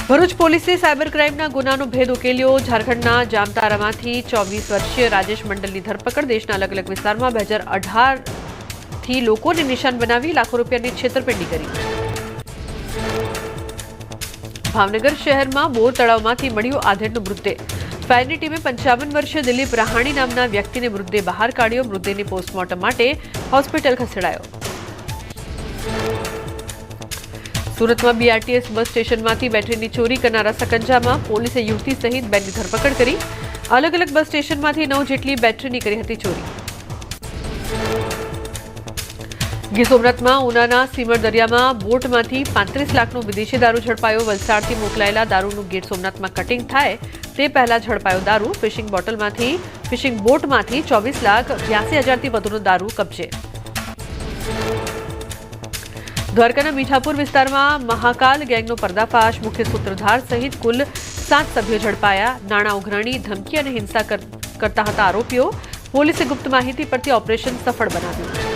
ભરૂચ પોલીસે સાયબર ક્રાઇમના ગુનાનો ભેદ ઉકેલ્યો। ઝારખંડના જામતારામાંથી 24 વર્ષીય રાજેશ મંડલની ધરપકડ। દેશના અલગ અલગ વિસ્તારમાં 2018થી લોકોને નિશાન બનાવી લાખો રૂપિયાની છેતરપિંડી કરી। ભાવનગર શહેરમાં બોર તળાવમાંથી મળ્યો આધેડનો મૃતદેહ। ફાયરની ટીમે 55 વર્ષીય દિલીપ રાહાણી નામના વ્યક્તિને મૃતદેહ બહાર કાઢ્યો। મૃતદેહને પોસ્ટમોર્ટમ માટે હોસ્પિટલ ખસેડાયો। सूरतમાં બીઆરટીએસ બસ સ્ટેશનમાંથી બેટરીની ચોરી કરનારા સકંજામાં પોલીસે યુવતી સહિત બેની ધરપકડ કરી। અલગ અલગ બસ સ્ટેશનમાંથી 9 જેટલી બેટરીની કરી હતી ચોરી। ગીર સોમનાથમાં ઉનાના સીમર દરિયામાં બોટમાંથી 35 લાખનો વિદેશી દારૂ ઝડપાયો। વલસાડથી મોકલાયેલા દારૂનું ગીર સોમનાથમાં કટિંગ થાય તે પહેલા ઝડપાયો દારૂ। ફિશિંગ બોટમાંથી 24,82,000થી વધુનો દારૂ કબજે। દ્વારકાના મીઠાપુર વિસ્તારમાં મહાકાલ ગેંગનો પર્દાફાશ। મુખ્ય સૂત્રધાર સહિત કુલ 7 સભ્યો ઝડપાયા। નાણાં ઉઘરાણી, ધમકી અને હિંસા કરતા હતા આરોપીઓ। પોલીસે ગુપ્ત માહિતી પરથી ઓપરેશન સફળ બનાવ્યું।